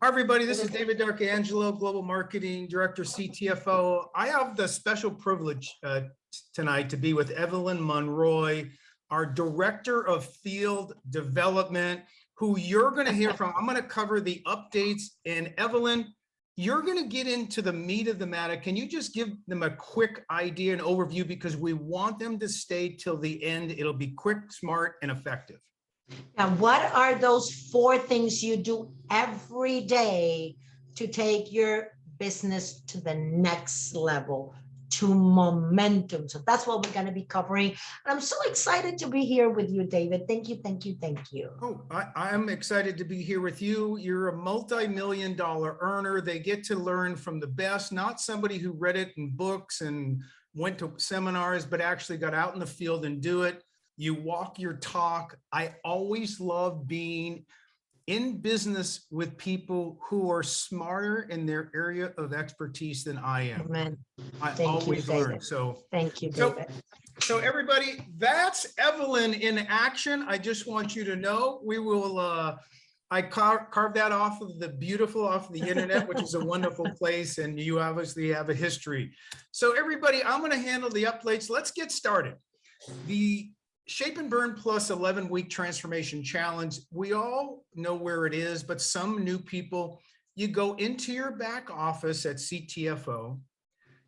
Hi, everybody. This is David D'Arcangelo, Global Marketing Director, CTFO. I have the special privilege tonight to be with Evelyn Monroig, our Director of Field Development, who you're going to hear from. I'm going to cover the updates. And Evelyn, you're going to get into the meat of the matter. Can you just give them a quick idea and overview? Because we want them to stay till the end. It'll be quick, smart, and effective. Now, what are those 4 things you do every day to take your business to the next level, to momentum? So that's what we're going to be covering. And I'm so excited to be here with you, David. Thank you, thank you, thank you. Oh, I'm excited to be here with you. You're a multi-million-dollar earner. They get to learn from the best, not somebody who read it in books and went to seminars, but actually got out in the field and do it. You walk your talk. I always love being in business with people who are smarter in their area of expertise than I am. Amen. I Thank always you, learn. David. So thank you, David. So everybody, that's Evelyn in action. I just want you to know we will, I carved that off of the internet, which is a wonderful place. And you obviously have a history. So everybody, I'm going to handle the updates. Let's get started. The Shape and Burn Plus 11-week transformation challenge. We all know where it is, but some new people, you go into your back office at CTFO,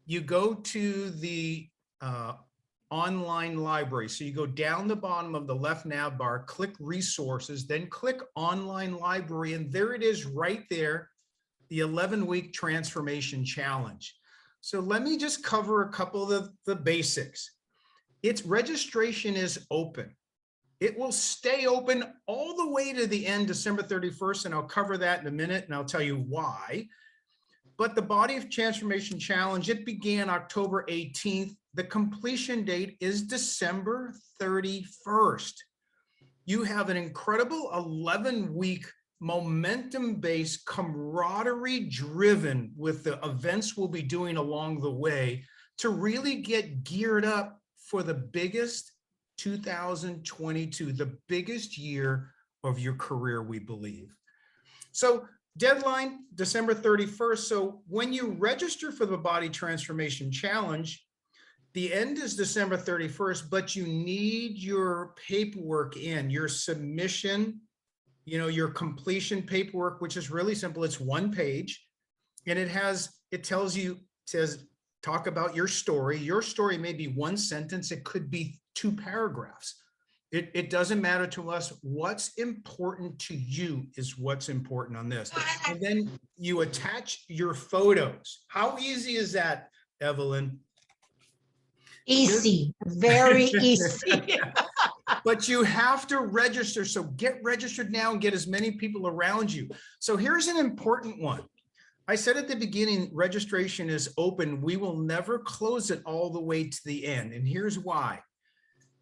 you go to the online library. So you go down the bottom of the left nav bar, click resources, then click online library. And there it is right there, the 11-week transformation challenge. So let me just cover a couple of the basics. Its registration is open. It will stay open all the way to the end, December 31st, and I'll cover that in a minute, and I'll tell you why. But the Body of Transformation Challenge, it began October 18th. The completion date is December 31st. You have an incredible 11-week momentum-based, camaraderie-driven with the events we'll be doing along the way to really get geared up for the biggest 2022, the biggest year of your career, we believe. So deadline, December 31st. So when you register for the Body Transformation Challenge, the end is December 31st, but you need your paperwork in, your submission, your completion paperwork, which is really simple. It's 1 page, and it says, talk about your story. Your story may be 1 sentence. It could be 2 paragraphs. It doesn't matter to us. What's important to you is what's important on this. And then you attach your photos. How easy is that, Evelyn? Easy, very easy. But you have to register. So get registered now and get as many people around you. So here's an important one. I said at the beginning, registration is open. We will never close it all the way to the end. And here's why.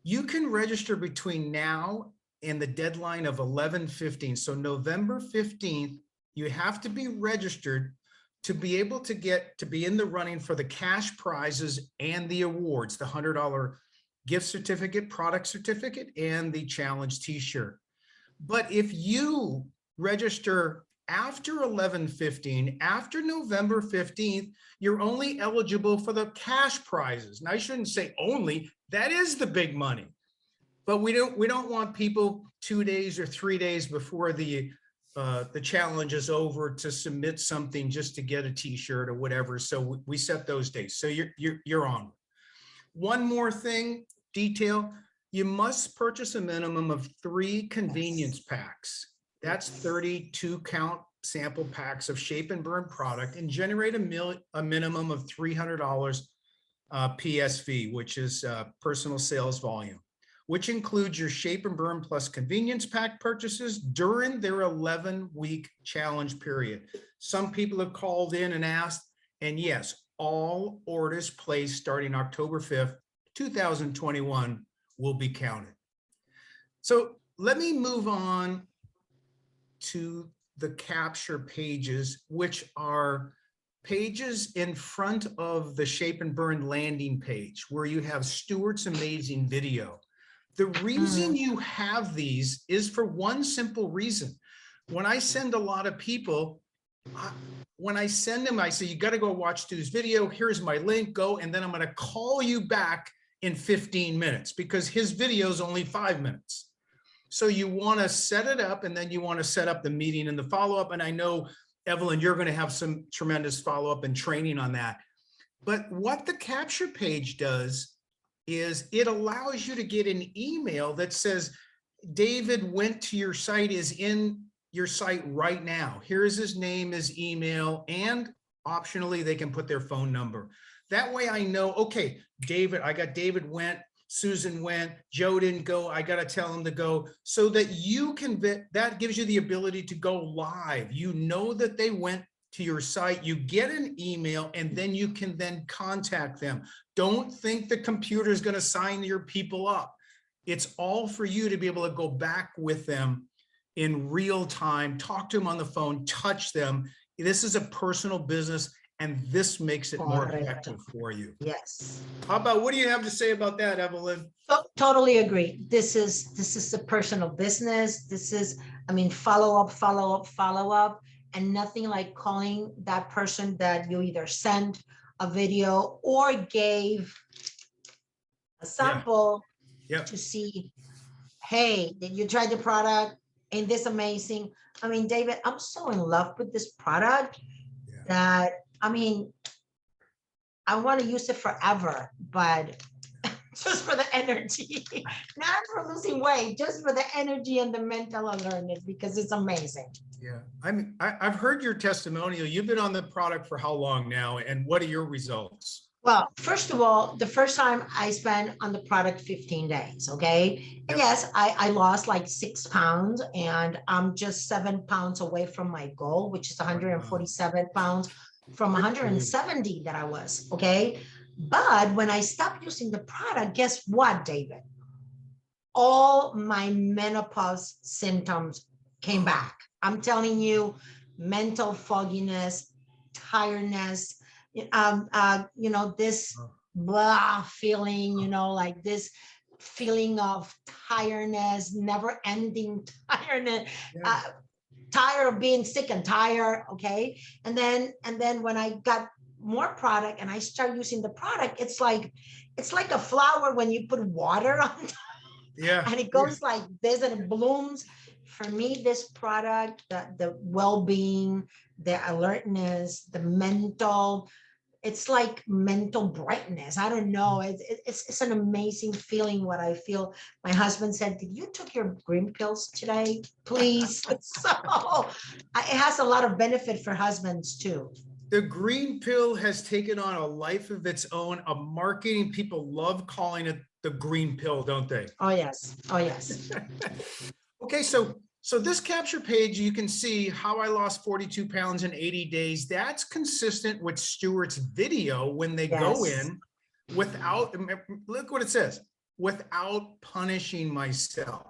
You can register between now and the deadline of 11/15. So November 15th, you have to be registered to be able to be in the running for the cash prizes and the awards, the $100 gift certificate, product certificate, and the challenge t-shirt. But if you register after 11/15, after November 15th, you're only eligible for the cash prizes. Now, I shouldn't say only, that is the big money. But we don't want people 2 days or 3 days before the challenge is over to submit something just to get a t-shirt or whatever. So we set those dates. So you're on. One more thing, detail, you must purchase a minimum of 3 convenience packs. That's 32 count sample packs of Shape and Burn product and generate a minimum of $300 PSV, which is personal sales volume, which includes your Shape and Burn Plus convenience pack purchases during their 11-week challenge period. Some people have called in and asked, and yes, all orders placed starting October 5th, 2021 will be counted. So let me move on to the capture pages, which are pages in front of the Shape and Burn landing page where you have Stuart's amazing video. The reason you have these is for one simple reason. When I send a lot of people, I, when I send them, I say, you got to go watch Stu's video. Here's my link, go. And then I'm going to call you back in 15 minutes because his video is only 5 minutes. So you want to set it up and then you want to set up the meeting and the follow-up. And I know, Evelyn, you're going to have some tremendous follow-up and training on that. But what the capture page does is it allows you to get an email that says, David went to your site, is in your site right now. Here's his name, his email, and optionally they can put their phone number. That way I know, okay, David, I got David went, Susan went, Joe didn't go, I got to tell him to go, so that you can, that gives you the ability to go live. You know that they went to your site, you get an email, and then you can then contact them. Don't think the computer is going to sign your people up. It's all for you to be able to go back with them in real time, talk to them on the phone, touch them. This is a personal business, and this makes it more effective for you. Yes. How about, what do you have to say about that, Evelyn? Totally agree. This is a personal business. This is, I mean, follow up, and nothing like calling that person that you either sent a video or gave a sample to see, hey, did you try the product? Ain't this amazing? I mean, David, I'm so in love with this product that, I mean, I want to use it forever, but just for the energy, not for losing weight, just for the energy and the mental alertness, because it's amazing. Yeah, I mean, I've heard your testimonial. You've been on the product for how long now, and what are your results? Well, first of all, the first time I spent on the product 15 days, okay? And yes, I lost like 6 pounds, and I'm just 7 pounds away from my goal, which is 147 pounds from 170 that I was, okay? But when I stopped using the product, guess what, David? All my menopause symptoms came back. I'm telling you, mental fogginess, tiredness, you know, this blah feeling, you know, like this feeling of tiredness, never ending tiredness, tired of being sick and tired. Okay. And then when I got more product and I start using the product, it's like a flower when you put water on top, and it goes like this and it blooms. For me, this product, the well-being, the alertness, the mental, it's like mental brightness. I don't know. It's an amazing feeling what I feel. My husband said, did you took your green pills today, please? So it has a lot of benefit for husbands too. The green pill has taken on a life of its own. A marketing, people love calling it the green pill, don't they? Oh, yes. Oh, yes. Okay, so this capture page, you can see how I lost 42 pounds in 80 days. That's consistent with Stuart's video when they go in without, look what it says, without punishing myself.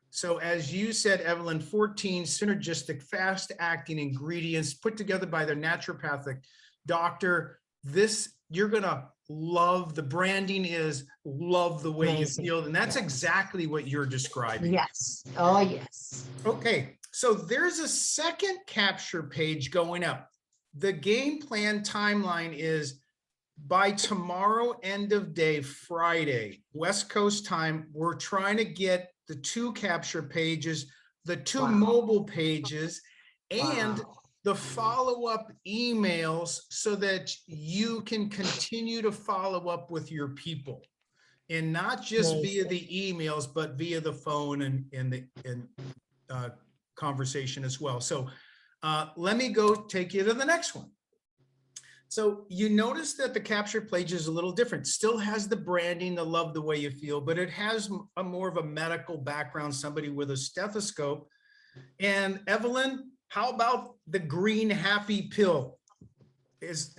So as you said, Evelyn, 14 synergistic, fast-acting ingredients put together by the naturopathic doctor. This, you're gonna love. The branding is love the way you feel, and that's exactly what you're describing. Yes. Oh, yes. Okay, so there's a second capture page going up. The game plan timeline is by tomorrow, end of day, Friday, West Coast time, we're trying to get the 2 capture pages, the 2 mobile pages, and the follow-up emails so that you can continue to follow up with your people, and not just via the emails, but via the phone and the conversation as well. So let me go take you to the next one. So you notice that the capture page is a little different. Still has the branding, the love the way you feel, but it has a more of a medical background, somebody with a stethoscope. And Evelyn, how about the green happy pill?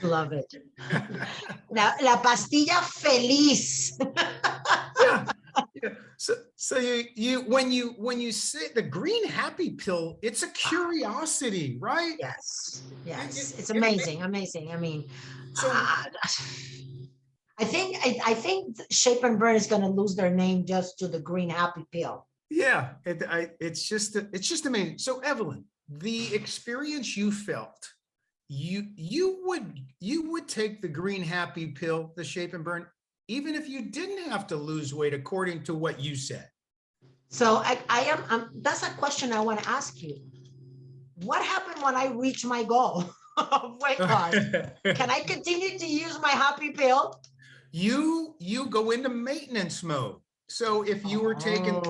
Love it. La pastilla feliz. So you when you say the green happy pill, it's a curiosity, right? Yes. It's amazing. Amazing. I mean, so I think Shape and Burn is going to lose their name just to the green happy pill. Yeah, it's just amazing. So Evelyn, the experience you felt, you would take the green happy pill, the Shape and Burn, even if you didn't have to lose weight, according to what you said. So that's a question I want to ask you. What happened when I reach my goal of weight loss? Can I continue to use my happy pill? You go into maintenance mode. So if you were taking,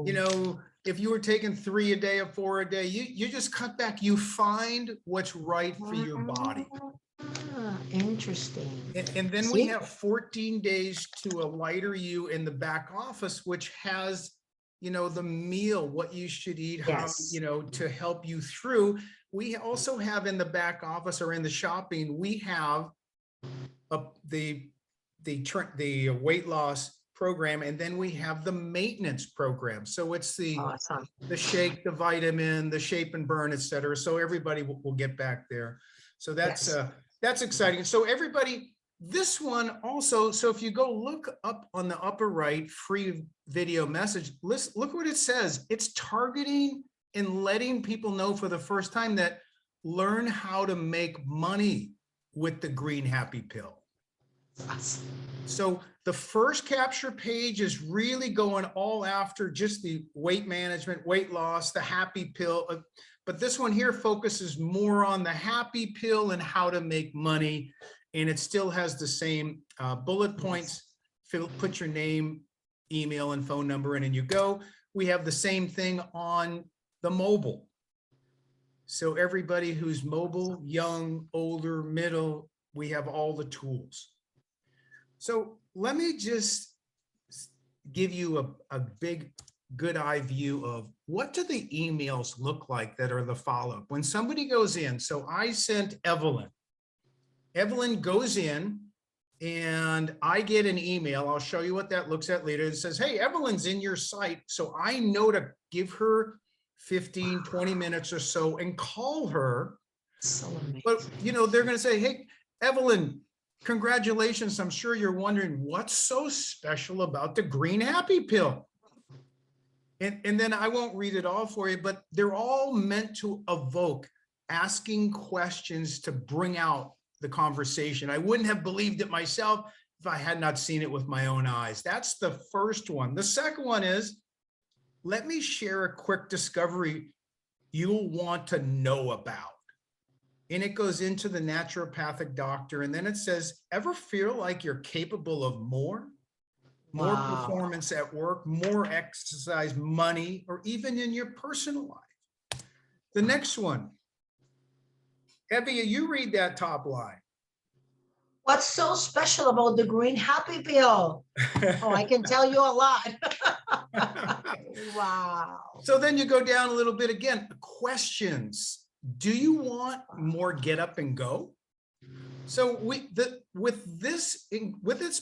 you know, if you were taking 3 a day or 4 a day, you just cut back. You find what's right for your body. Interesting. And then we have 14 days to a lighter you in the back office, which has, you know, the meal, what you should eat, how, you know, to help you through. We also have in the back office or in the shopping, we have the weight loss program, and then we have the maintenance program. So it's the shake, the vitamin, the Shape and Burn, etc. So everybody will get back there. So that's exciting. So everybody, this one also, so if you go look up on the upper right, free video message, look what it says. It's targeting and letting people know for the first time that learn how to make money with the green happy pill. So the first capture page is really going all after just the weight management, weight loss, the happy pill. But this one here focuses more on the happy pill and how to make money. And it still has the same bullet points. Put your name, email, and phone number in, and you go. We have the same thing on the mobile. So everybody who's mobile, young, older, middle, we have all the tools. So let me just give you a big, good eye view of what do the emails look like that are the follow-up when somebody goes in. So I sent Evelyn. Evelyn goes in and I get an email. I'll show you what that looks at later. It says, hey, Evelyn's in your site. So I know to give her 15, 20 minutes or so and call her. But, you know, they're going to say, hey, Evelyn, congratulations. I'm sure you're wondering what's so special about the green happy pill. And then I won't read it all for you, but they're all meant to evoke asking questions to bring out the conversation. I wouldn't have believed it myself if I had not seen it with my own eyes. That's the first one. The second one is, let me share a quick discovery you'll want to know about. And it goes into the naturopathic doctor. And then it says, ever feel like you're capable of more? More performance at work, more exercise, money, or even in your personal life. The next one, Evie, you read that top line. What's so special about the green happy pill? Oh, I can tell you a lot. Wow. So then you go down a little bit again, questions. Do you want more get up and go? So with this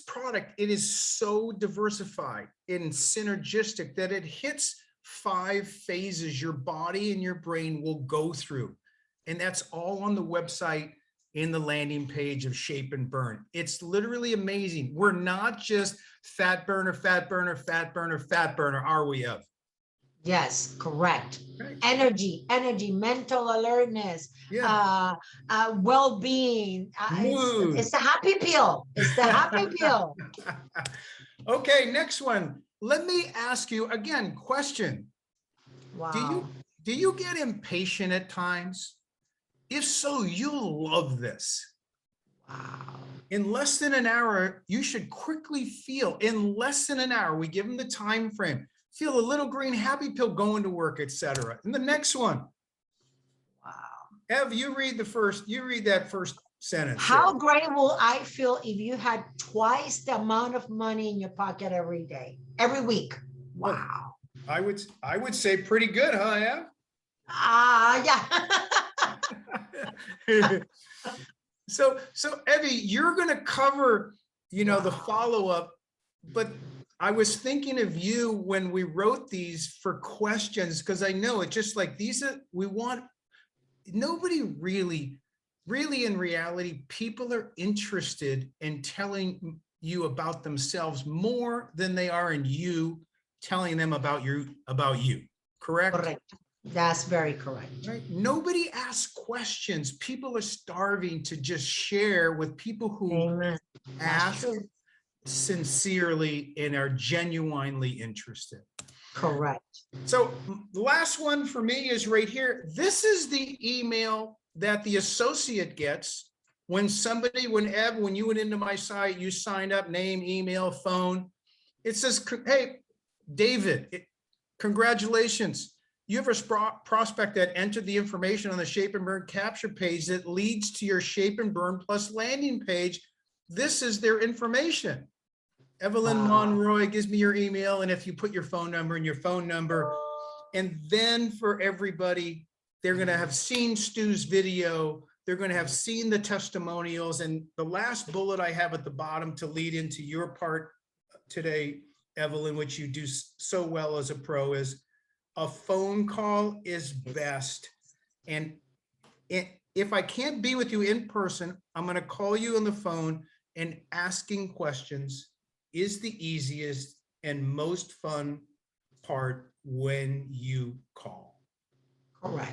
product, it is so diversified and synergistic that it hits 5 phases your body and your brain will go through. And that's all on the website in the landing page of Shape and Burn. It's literally amazing. We're not just fat burner, fat burner, fat burner, fat burner, are we, Ev? Yes, correct. Right. Energy, mental alertness, well-being. It's the happy pill. It's the happy pill. Okay, next one. Let me ask you again, question. Wow. Do you get impatient at times? If so, you'll love this. Wow. In less than an hour, you should quickly feel, in less than an hour, we give them the time frame, feel a little green happy pill going to work, etc. And the next one. Wow. Ev, you read that first sentence. How great will I feel if you had twice the amount of money in your pocket every day, every week? Wow. I would say pretty good, huh, Ev? Yeah. So Evie, you're going to cover, the follow-up, but I was thinking of you when we wrote these for questions, because I know it's just like nobody really in reality, people are interested in telling you about themselves more than they are in you telling them about you, correct? Correct. That's very correct. Right? Nobody asks questions. People are starving to just share with people who Amen. That's ask true. sincerely and are genuinely interested. Correct. So the last one for me is right here. This is the email that the associate gets when somebody, when you went into my site, you signed up, name, email, phone. It says, hey, David, congratulations. You have a prospect that entered the information on the Shape and Burn capture page that leads to your Shape and Burn Plus landing page. This is their information. Evelyn Monroig gives me your email, and if you put your phone number and your phone number, and then for everybody, they're going to have seen Stu's video, they're going to have seen the testimonials, and the last bullet I have at the bottom to lead into your part today, Evelyn, which you do so well as a pro, is a phone call is best. And if I can't be with you in person, I'm going to call you on the phone, and asking questions is the easiest and most fun part when you call. Correct.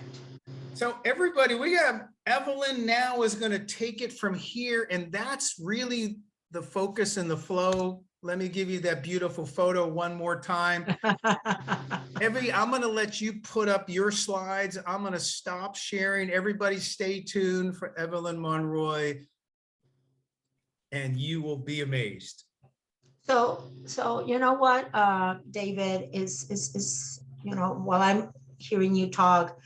So everybody, we have Evelyn now is going to take it from here, and that's really the focus and the flow. Let me give you that beautiful photo one more time. I'm going to let you put up your slides. I'm going to stop sharing. Everybody stay tuned for Evelyn Monroig, and you will be amazed. So you know what, David, is you know, while I'm hearing you talk,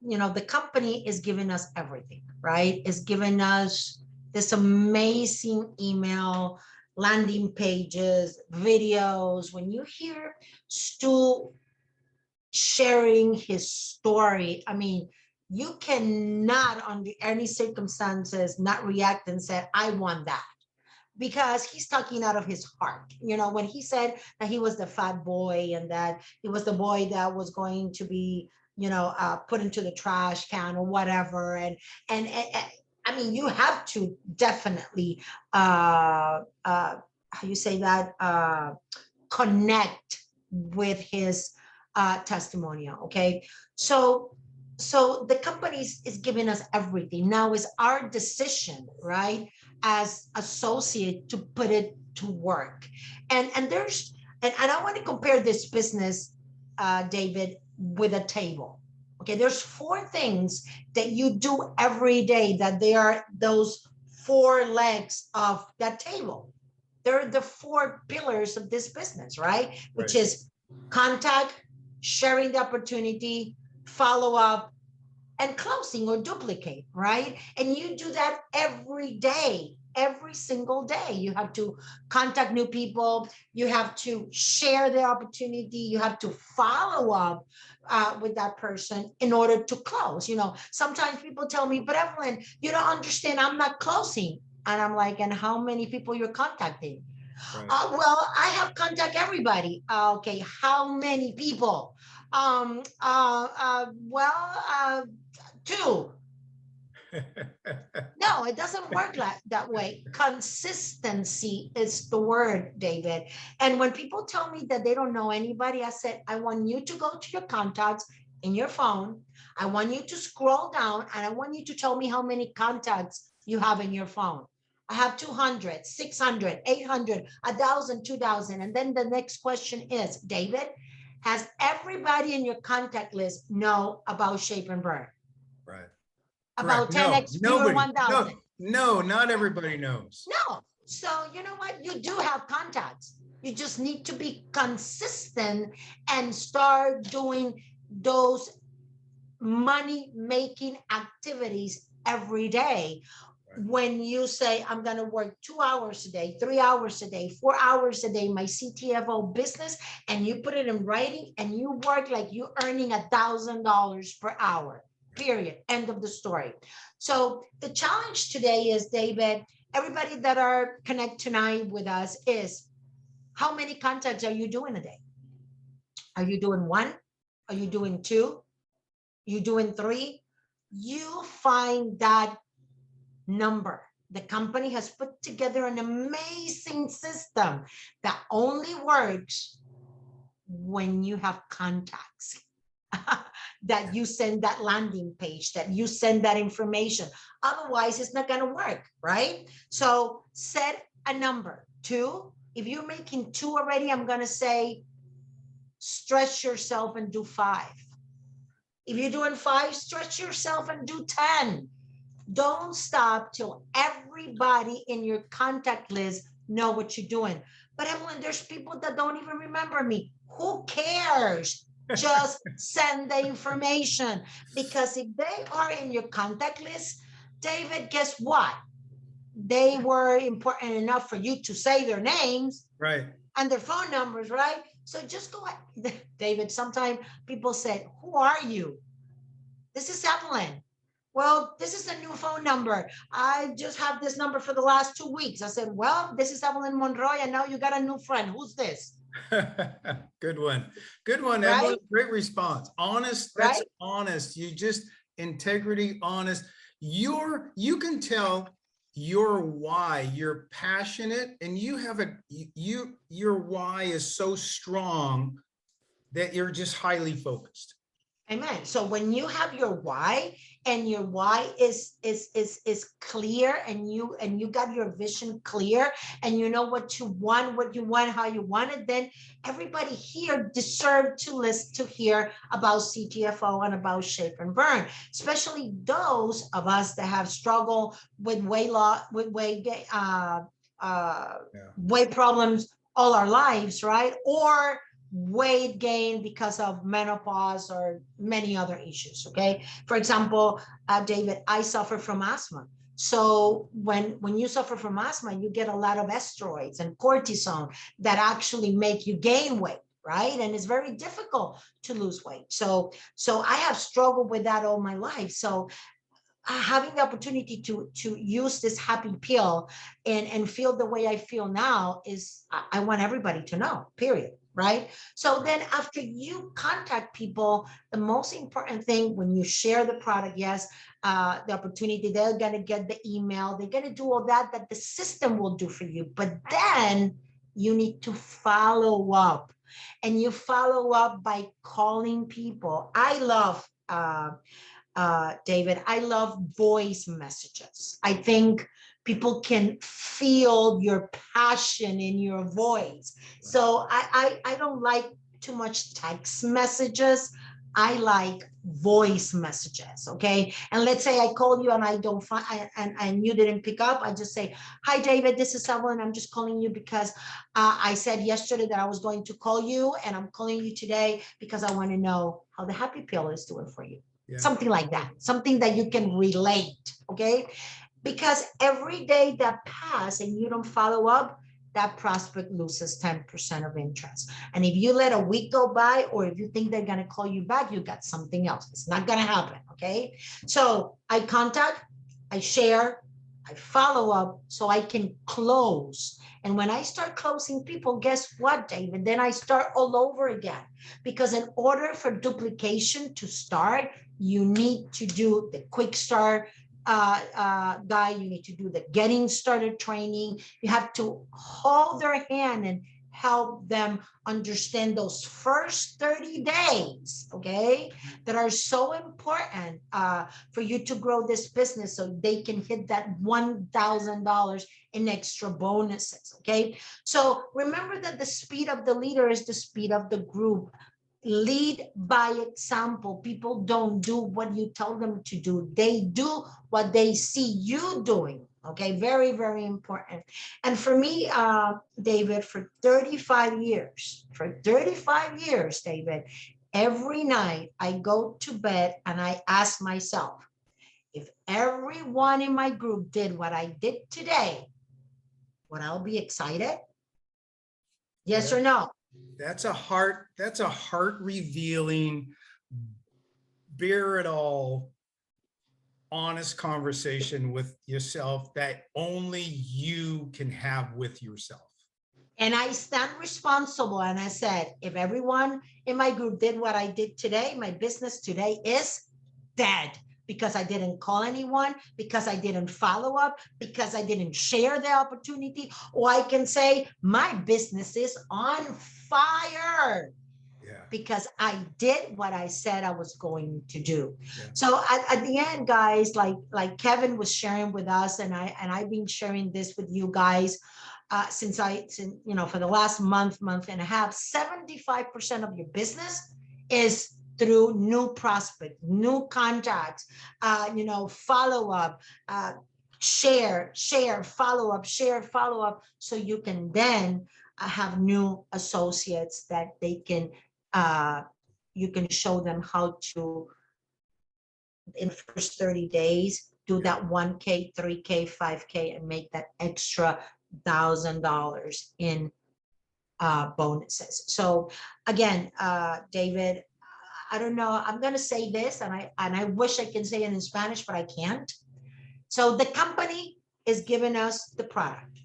you know, the company is giving us everything, right? It's giving us this amazing email, landing pages, videos. When you hear Stu sharing his story, I mean, you cannot under any circumstances not react and say, I want that. Because he's talking out of his heart. You know, when he said that he was the fat boy and that he was the boy that was going to be, you know, put into the trash can or whatever. And I mean, you have to definitely, how you say that, connect with his testimonial. Okay. So the company is giving us everything. Now is our decision, right, as associate, to put it to work. And I want to compare this business, David, with a table. Okay, there's 4 things that you do every day that they are those 4 legs of that table. They're the 4 pillars of this business, right? Which is contact, sharing the opportunity, follow up, and closing or duplicate, right? And you do that every day, every single day. You have to contact new people. You have to share the opportunity. You have to follow up with that person in order to close. You know, sometimes people tell me, but Evelyn, you don't understand, I'm not closing. And I'm like, and how many people you're contacting? Right. Well, I have contact everybody. Okay, how many people? Well, 2. No, it doesn't work that way. Consistency is the word, David. And when people tell me that they don't know anybody, I said, I want you to go to your contacts in your phone. I want you to scroll down, and I want you to tell me how many contacts you have in your phone. I have 200, 600, 800, 1,000, 2,000. And then the next question is, David, has everybody in your contact list know about Shape and Burn? Right. About 10x fewer 1,000. No, not everybody knows. No. So you know what? You do have contacts. You just need to be consistent and start doing those money-making activities every day. When you say, I'm going to work 2 hours a day, 3 hours a day, 4 hours a day, my CTFO business, and you put it in writing and you work like you're earning $1,000 per hour, period, end of the story. So the challenge today is, David, everybody that are connect tonight with us, is how many contacts are you doing a day? Are you doing 1? Are you doing 2? Are you doing 3? You find that number. The company has put together an amazing system that only works when you have contacts. that you send that landing page, that you send that information. Otherwise, it's not going to work, right? So set a number 2. If you're making 2 already, I'm going to say stretch yourself and do 5. If you're doing 5, stretch yourself and do 10. Don't stop till everybody in your contact list know what you're doing. But Evelyn, there's people that don't even remember me. Who cares? Just send the information, because if they are in your contact list, David, guess what? They were important enough for you to say their names, right, and their phone numbers, right? So just go ahead. David, sometimes people say, who are you? This is Evelyn. Well, this is a new phone number. I just have this number for the last 2 weeks. I said, well, this is Evelyn Monroig, and now you got a new friend. Who's this? good one, Evelyn. Right? Great response. Honest, that's Right? honest. You just integrity, honest. You can tell your why. You're passionate, and you have your why is so strong that you're just highly focused. Amen. So when you have your why, and your why is clear, and you got your vision clear, and you know what you want, how you want it, then everybody here deserves to listen, to hear about CTFO and about Shape and Burn, especially those of us that have struggled with weight loss, with weight problems all our lives, right? Or weight gain because of menopause or many other issues. Okay, for example, David, I suffer from asthma. So when you suffer from asthma, you get a lot of steroids and cortisone that actually make you gain weight, right? And it's very difficult to lose weight. So I have struggled with that all my life. So having the opportunity to use this happy pill and feel the way I feel now is, I want everybody to know, period. Right? So then after you contact people, the most important thing when you share the product, yes, the opportunity, they're going to get the email, they're going to do all that the system will do for you. But then you need to follow up, and you follow up by calling people. I love, David, I love voice messages. I think people can feel your passion in your voice. So I don't like too much text messages. I like voice messages. Okay. And let's say I call you and I don't find, and you didn't pick up. I just say, hi, David, this is Evelyn. I'm just calling you because I said yesterday that I was going to call you, and I'm calling you today because I want to know how the happy pill is doing for you. Yeah. Something like that, something that you can relate. Okay. Because every day that passes and you don't follow up, that prospect loses 10% of interest. And if you let a week go by, or if you think they're going to call you back, you got something else. It's not going to happen. Okay. So I contact, I share, I follow up so I can close. And when I start closing people, guess what, David? Then I start all over again. Because in order for duplication to start, you need to do the quick start guide. You need to do the getting started training. You have to hold their hand and help them understand those first 30 days, okay, that are so important for you to grow this business so they can hit that $1,000 in extra bonuses, okay? So remember that the speed of the leader is the speed of the group. Lead by example. People don't do what you tell them to do. They do what they see you doing. Okay, very, very important. And for me, David, for 35 years, David, every night I go to bed and I ask myself, if everyone in my group did what I did today, would I be excited? Yes or no? That's a heart revealing, bear it all, honest conversation with yourself that only you can have with yourself. And I stand responsible. And I said, if everyone in my group did what I did today, my business today is dead. Because I didn't call anyone, because I didn't follow up, because I didn't share the opportunity, or I can say my business is on fire. Yeah. because I did what I said I was going to do. Yeah. So at the end, guys, like Kevin was sharing with us, and I've been sharing this with you guys since you know, for the last month and a half. 75% of your business is through new prospect, new contacts, you know, follow up, share, follow up, so you can then have new associates that they can, you can show them how to, in the first 30 days, do that 1K, 3K, 5K, and make that extra $1,000 in bonuses. So again, David, I don't know, I'm going to say this, and I wish I can say it in Spanish, but I can't. So the company is giving us the product.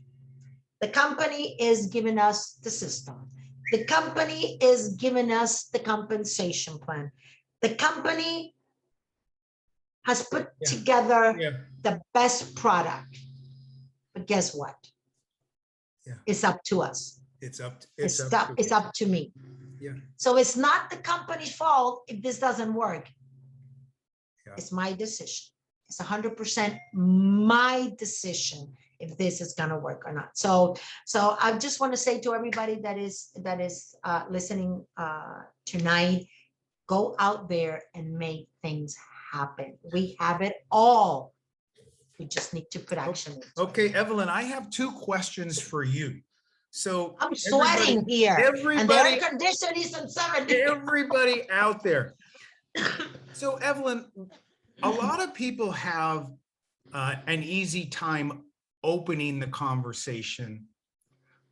The company is giving us the system. The company is giving us the compensation plan. The company has put together the best product. But guess what? It's up to us. It's up to me. Yeah. So it's not the company's fault if this doesn't work. It's my decision. It's 100% my decision if this is going to work or not. So I just want to say to everybody that is listening tonight, go out there and make things happen. We have it all. We just need to put action. Okay, Evelyn, I have 2 questions for you. So I'm sweating here. And the air conditioning is in 70. Everybody out there. So Evelyn, a lot of people have an easy time opening the conversation,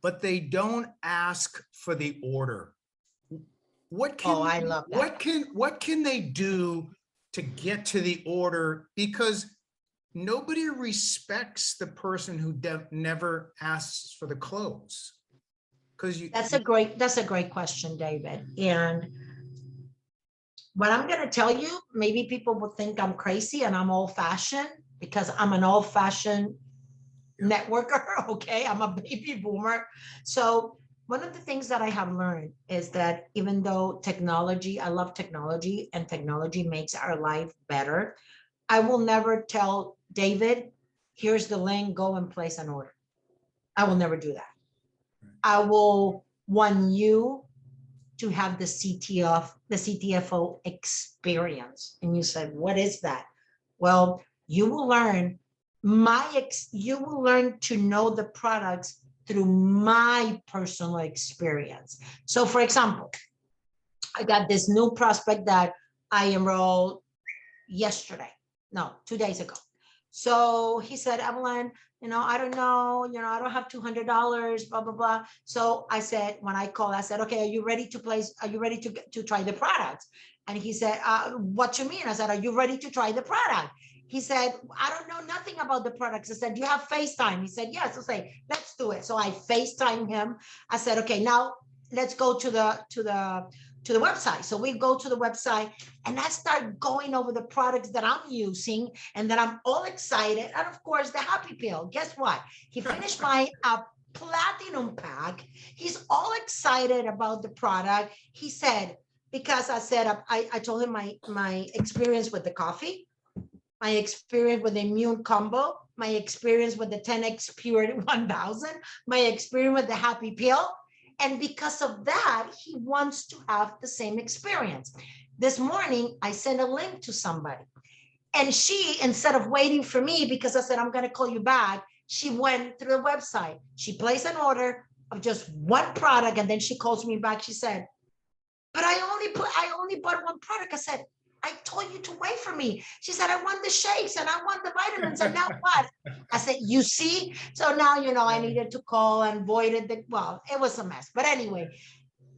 but they don't ask for the order. What can, I love that. What can they do to get to the order? Because nobody respects the person who never asks for the close. That's a great question, David. And what I'm going to tell you, maybe people will think I'm crazy and I'm old-fashioned, because I'm an old-fashioned networker. Okay, I'm a baby boomer. So one of the things that I have learned is that even though technology, I love technology, and technology makes our life better, I will never tell David, here's the link, go and place an order. I will never do that. I will want you to have the CTFO experience. And you said, what is that? Well, you will learn you will learn to know the products through my personal experience. So for example, I got this new prospect that I enrolled yesterday. No, 2 days ago. So he said, Evelyn, you know, I don't know, you know, I don't have $200, blah, blah, blah. So I said, when I called, I said, okay, are you ready to try the product? And he said, what you mean? I said, are you ready to try the product? He said, I don't know nothing about the products. I said, do you have FaceTime? He said, yes. I said, let's do it. So I FaceTime him. I said, okay, now let's go to the website. So we go to the website and I start going over the products that I'm using and that I'm all excited. And of course, the Happy Pill. Guess what? He finished my platinum pack. He's all excited about the product. He said, because I said, I told him my experience with the coffee, my experience with the immune combo, my experience with the 10X Pure 1000, my experience with the Happy Pill. And because of that, he wants to have the same experience. This morning, I sent a link to somebody. And she, instead of waiting for me, because I said, I'm going to call you back, she went through the website. She placed an order of just one product. And then she calls me back. She said, but I only bought one product. I said, I told you to wait for me. She said, I want the shakes and I want the vitamins. And now what? I said, you see? So now, you know, I needed to call and voided the, well, it was a mess. But anyway,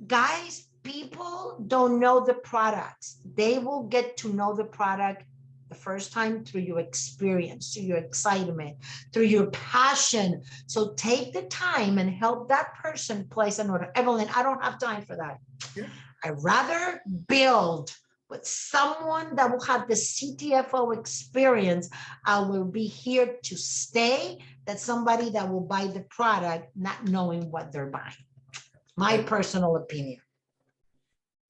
guys, people don't know the products. They will get to know the product the first time through your experience, through your excitement, through your passion. So take the time and help that person place an order. Evelyn, I don't have time for that. Yeah. I'd rather build with someone that will have the CTFO experience. I will be here to stay, than somebody that will buy the product not knowing what they're buying. My personal opinion.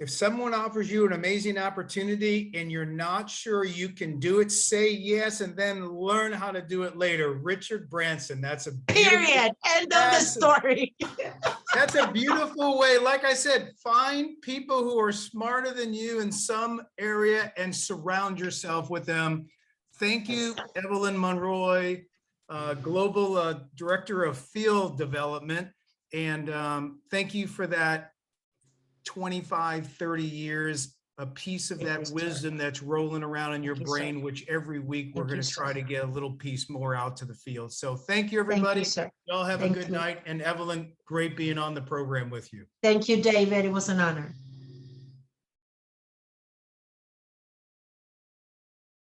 If someone offers you an amazing opportunity and you're not sure you can do it, say yes and then learn how to do it later. Richard Branson, that's a beautiful, Period. End of the that's a- story. that's a beautiful way. Like I said, find people who are smarter than you in some area and surround yourself with them. Thank you, Evelyn Monroig, Global Director of Field Development. And thank you for that 25, 30 years, a piece of that wisdom that's rolling around in your brain, which every week we're going to try to get a little piece more out to the field. So thank you, everybody. Y'all have a good night. And Evelyn, great being on the program with you. Thank you, David. It was an honor.